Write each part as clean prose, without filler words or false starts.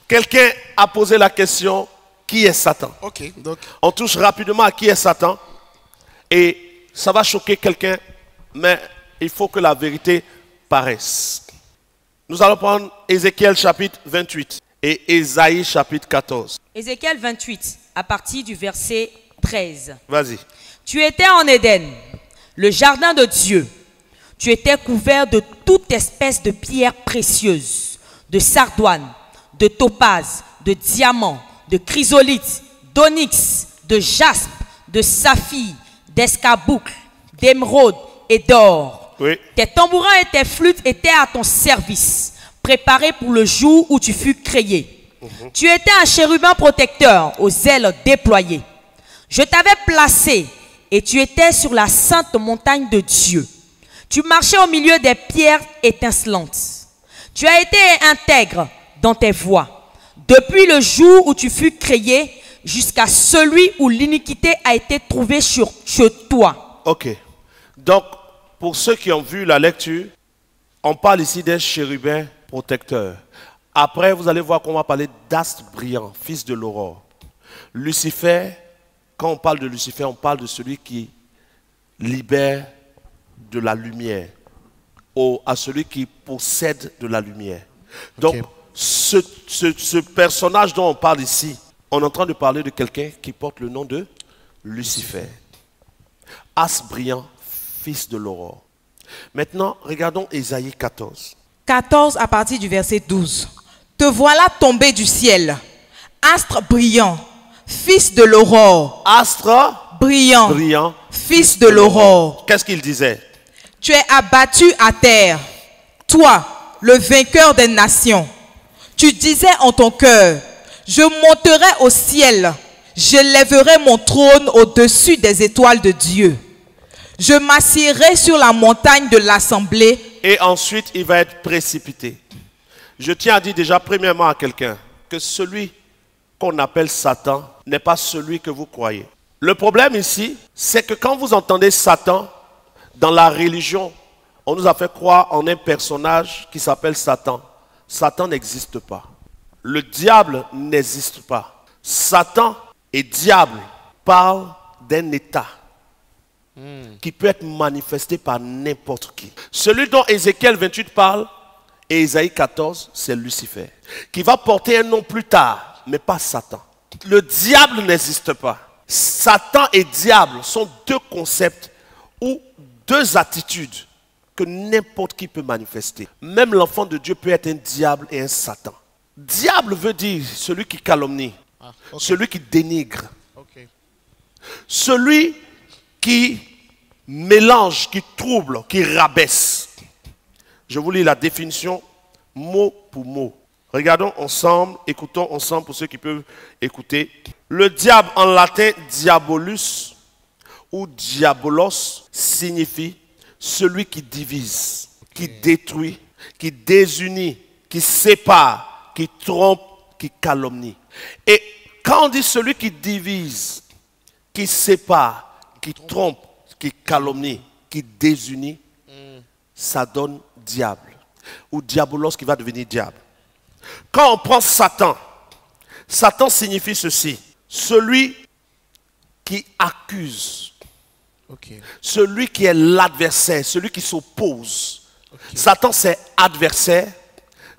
Quelqu'un a posé la question, qui est Satan? Ok, donc. On touche rapidement à qui est Satan. Et ça va choquer quelqu'un, mais il faut que la vérité paraisse. Nous allons prendre Ézéchiel chapitre 28 et Ésaïe chapitre 14. Ézéchiel 28, à partir du verset 13. Vas-y. Tu étais en Éden, le jardin de Dieu. Tu étais couvert de toute espèce de pierres précieuses, de sardoine, de topaz, de diamant, de chrysolite, d'onyx, de jaspe, de saphir, d'escarboucle, d'émeraude et d'or. Oui. Tes tambourins et tes flûtes étaient à ton service, préparés pour le jour où tu fus créé. Tu étais un chérubin protecteur aux ailes déployées. Je t'avais placé et tu étais sur la sainte montagne de Dieu. Tu marchais au milieu des pierres étincelantes. Tu as été intègre dans tes voies, depuis le jour où tu fus créé jusqu'à celui où l'iniquité a été trouvée sur toi. Ok. Donc, pour ceux qui ont vu la lecture, on parle ici d'un chérubin protecteur. Après, vous allez voir qu'on va parler d'astre brillant, fils de l'aurore. Lucifer, quand on parle de Lucifer, on parle de celui qui libère de la lumière, ou à celui qui possède de la lumière. Donc, Ok. ce personnage dont on parle ici, on est en train de parler de quelqu'un qui porte le nom de Lucifer. As brillant, fils de l'aurore. Maintenant, regardons Ésaïe 14. 14 à partir du verset 12. Te voilà tombé du ciel, astre brillant, fils de l'aurore. Astre Brillant, brillant, fils de l'aurore. Qu'est-ce qu'il disait? Tu es abattu à terre, toi, le vainqueur des nations. Tu disais en ton cœur, je monterai au ciel, j'élèverai mon trône au-dessus des étoiles de Dieu. Je m'assiérai sur la montagne de l'assemblée. Et ensuite, il va être précipité. Je tiens à dire déjà, premièrement, à quelqu'un que celui qu'on appelle Satan n'est pas celui que vous croyez. Le problème ici, c'est que quand vous entendez Satan, dans la religion, on nous a fait croire en un personnage qui s'appelle Satan. Satan n'existe pas. Le diable n'existe pas. Satan et diable parlent d'un état qui peut être manifesté par n'importe qui. Celui dont Ézéchiel 28 parle et Ésaïe 14, c'est Lucifer, qui va porter un nom plus tard, mais pas Satan. Le diable n'existe pas. Satan et diable sont deux concepts ou deux attitudes que n'importe qui peut manifester. Même l'enfant de Dieu peut être un diable et un Satan. Diable veut dire celui qui calomnie, celui qui dénigre, celui qui mélange, qui trouble, qui rabaisse. Je vous lis la définition mot pour mot. Regardons ensemble, écoutons ensemble pour ceux qui peuvent écouter. Le diable en latin diabolus ou diabolos signifie celui qui divise, qui détruit, qui désunit, qui sépare, qui trompe, qui calomnie. Et quand on dit celui qui divise, qui sépare, qui trompe, qui calomnie, qui désunit, ça donne diable. Ou diabolos qui va devenir diable. Quand on prend Satan, Satan signifie ceci. Celui qui accuse. Celui qui est l'adversaire, celui qui s'oppose. Satan c'est adversaire,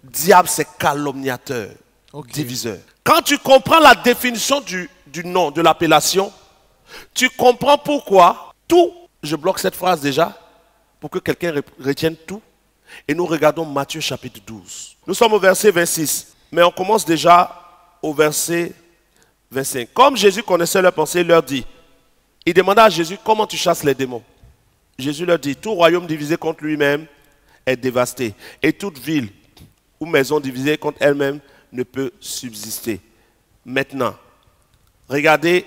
diable c'est calomniateur, diviseur. Quand tu comprends la définition du nom, de l'appellation, tu comprends pourquoi tout, je bloque cette phrase déjà, pour que quelqu'un retienne tout. Et nous regardons Matthieu chapitre 12. Nous sommes au verset 26, mais on commence déjà au verset 25. Comme Jésus connaissait leurs pensées, il leur dit, il demanda à Jésus, comment tu chasses les démons? Jésus leur dit, tout royaume divisé contre lui-même est dévasté. Et toute ville ou maison divisée contre elle-même ne peut subsister. Maintenant, regardez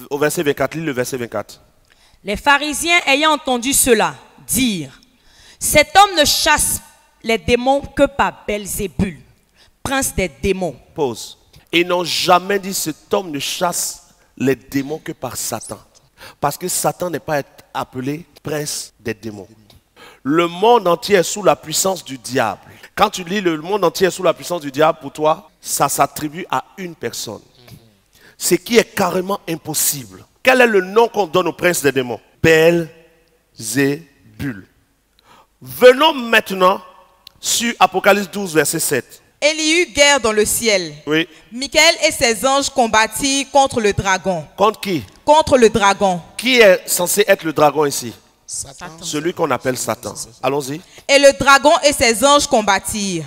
au verset 24, lis le verset 24. Les pharisiens ayant entendu cela dire, cet homme ne chasse les démons que par Belzébul, prince des démons. Pause. Ils n'ont jamais dit cet homme ne chasse les démons que par Satan. Parce que Satan n'est pas appelé prince des démons. Le monde entier est sous la puissance du diable. Quand tu lis le monde entier est sous la puissance du diable, pour toi, ça s'attribue à une personne. Ce qui est carrément impossible. Quel est le nom qu'on donne au prince des démons? Belzébul. Venons maintenant sur Apocalypse 12, verset 7. Et il y eut guerre dans le ciel. Oui. Michael et ses anges combattirent contre le dragon. Contre qui? Contre le dragon. Qui est censé être le dragon ici? Satan. Celui qu'on appelle Satan. Allons-y. Et le dragon et ses anges combattirent.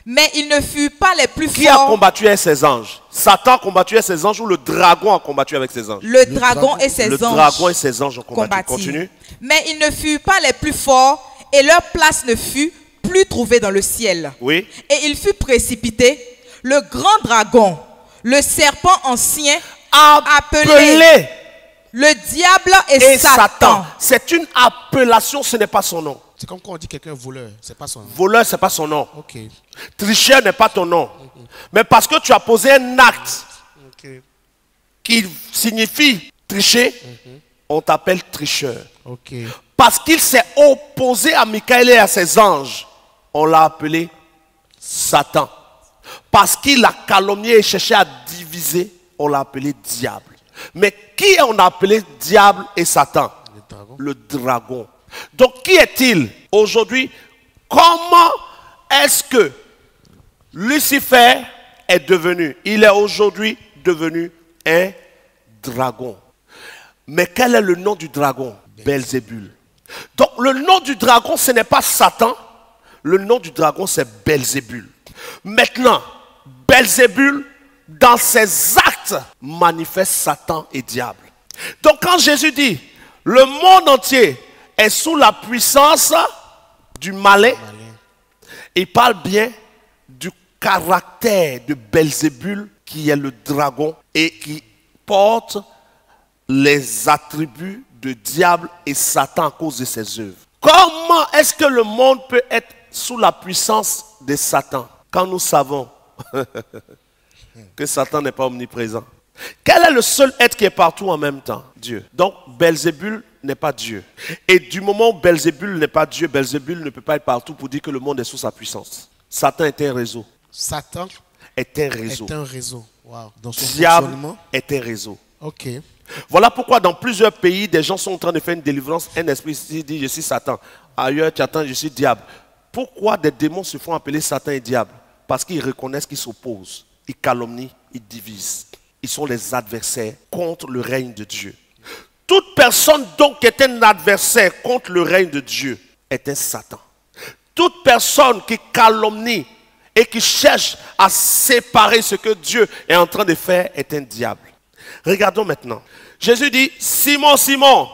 Mais ils ne furent pas les plus Qui a forts. combattu avec ses anges? Satan a combattu avec ses anges ou le dragon a combattu avec ses anges? Le dragon et ses Le anges dragon et ses anges ont combattu. combattirent. Continue. Mais ils ne furent pas les plus forts et leur place ne fut plus trouvée dans le ciel. Oui. Et il fut précipité, le grand dragon, le serpent ancien, Appelé le diable et Satan. C'est une appellation, ce n'est pas son nom. C'est comme quand on dit quelqu'un voleur, c'est pas son nom. Voleur, ce n'est pas son nom. Ok. Tricheur n'est pas ton nom. Mais parce que tu as posé un acte Ok. qui signifie tricher, on t'appelle tricheur. Ok. Parce qu'il s'est opposé à Michael et à ses anges, on l'a appelé Satan. Parce qu'il a calomnié et cherché à diviser, on l'a appelé diable. Mais qui on a appelé diable et Satan? Le dragon. Le dragon. Donc qui est-il aujourd'hui? Comment est-ce que Lucifer est devenu? Il est aujourd'hui devenu un dragon. Mais quel est le nom du dragon? Belzébul. Donc le nom du dragon, ce n'est pas Satan. Le nom du dragon, c'est Belzébul. Maintenant, Belzébul, dans ses actes, manifeste Satan et diable. Donc quand Jésus dit, le monde entier est sous la puissance du malin, il parle bien du caractère de Belzébul, qui est le dragon et qui porte les attributs de diable et Satan à cause de ses œuvres. Comment est-ce que le monde peut être sous la puissance de Satan quand nous savons que Satan n'est pas omniprésent? Quel est le seul être qui est partout en même temps? Dieu. Donc Belzébul n'est pas Dieu. Et du moment où Belzébul n'est pas Dieu, Belzébul ne peut pas être partout pour dire que le monde est sous sa puissance. Satan est un réseau. Satan Est un réseau. est un réseau. Wow. Dans son Diable fonctionnement. est un réseau. Ok. Voilà pourquoi dans plusieurs pays, des gens sont en train de faire une délivrance. Un esprit ici dit je suis Satan. Ailleurs, tu attends, je suis diable. Pourquoi des démons se font appeler Satan et diable? Parce qu'ils reconnaissent qu'ils s'opposent. Ils calomnient, ils divisent. Ils sont les adversaires contre le règne de Dieu. Toute personne donc qui est un adversaire contre le règne de Dieu est un Satan. Toute personne qui calomnie et qui cherche à séparer ce que Dieu est en train de faire est un diable. Regardons maintenant. Jésus dit, Simon, Simon,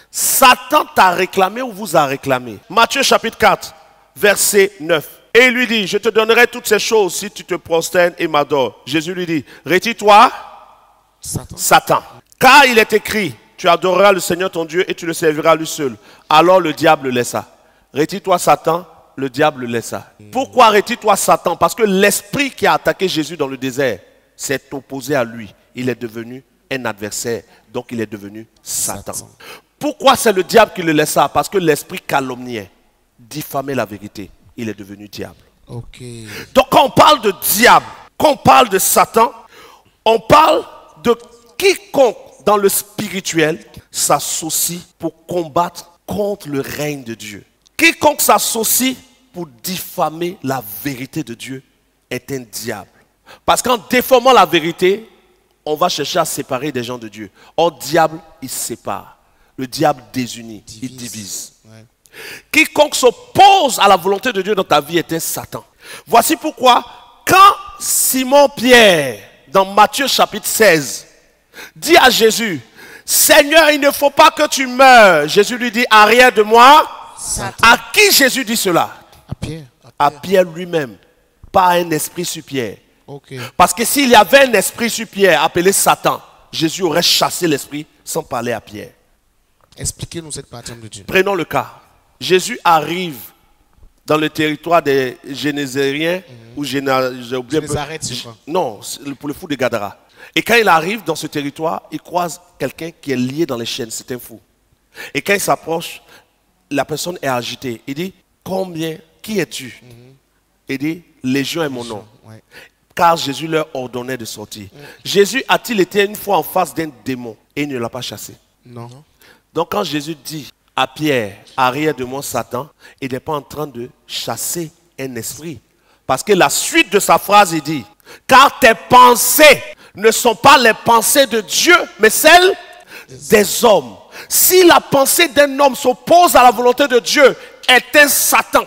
Satan t'a réclamé ou vous a réclamé? Matthieu chapitre 4, verset 9. Et il lui dit, je te donnerai toutes ces choses si tu te prosternes et m'adores. Jésus lui dit, retire-toi, Satan. Satan. Car il est écrit, tu adoreras le Seigneur ton Dieu et tu le serviras lui seul. Alors le diable le laissa. Retire-toi, Satan, le diable le laissa. Pourquoi retire-toi, Satan? Parce que l'esprit qui a attaqué Jésus dans le désert s'est opposé à lui. Il est devenu un adversaire, donc il est devenu Satan. Pourquoi c'est le diable qui le laissa? Parce que l'esprit calomniait, diffamait la vérité. Il est devenu diable. Ok. Donc quand on parle de diable, quand on parle de Satan, on parle de quiconque dans le spirituel s'associe pour combattre contre le règne de Dieu. Quiconque s'associe pour diffamer la vérité de Dieu est un diable. Parce qu'en déformant la vérité, on va chercher à séparer des gens de Dieu. Or, diable, il sépare. Le diable désunit, il divise. Ouais. Quiconque s'oppose à la volonté de Dieu dans ta vie est un Satan. Voici pourquoi, quand Simon-Pierre, dans Matthieu chapitre 16, dit à Jésus, Seigneur, il ne faut pas que tu meures. Jésus lui dit, arrière de moi. Satan. À qui Jésus dit cela? À Pierre. À Pierre lui-même, pas à un esprit sur Pierre. Ok. Parce que s'il y avait un esprit sur Pierre appelé Satan, Jésus aurait chassé l'esprit sans parler à Pierre. Expliquez-nous cette partie de Dieu. Prenons le cas. Jésus arrive dans le territoire des Génésariens, ou j'ai oublié un peu. Génézareth, je crois. Non, pour le fou de Gadara. Et quand il arrive dans ce territoire, il croise quelqu'un qui est lié dans les chaînes, c'est un fou. Et quand il s'approche, la personne est agitée. Il dit, combien, qui es-tu? Il dit, Légion est mon nom. Ouais. Car Jésus leur ordonnait de sortir. Jésus a-t-il été une fois en face d'un démon et il ne l'a pas chassé? Non. Donc quand Jésus dit à Pierre, arrière de moi Satan, il n'est pas en train de chasser un esprit. Parce que la suite de sa phrase, il dit, car tes pensées ne sont pas les pensées de Dieu, mais celles des hommes. Si la pensée d'un homme s'oppose à la volonté de Dieu, est un Satan.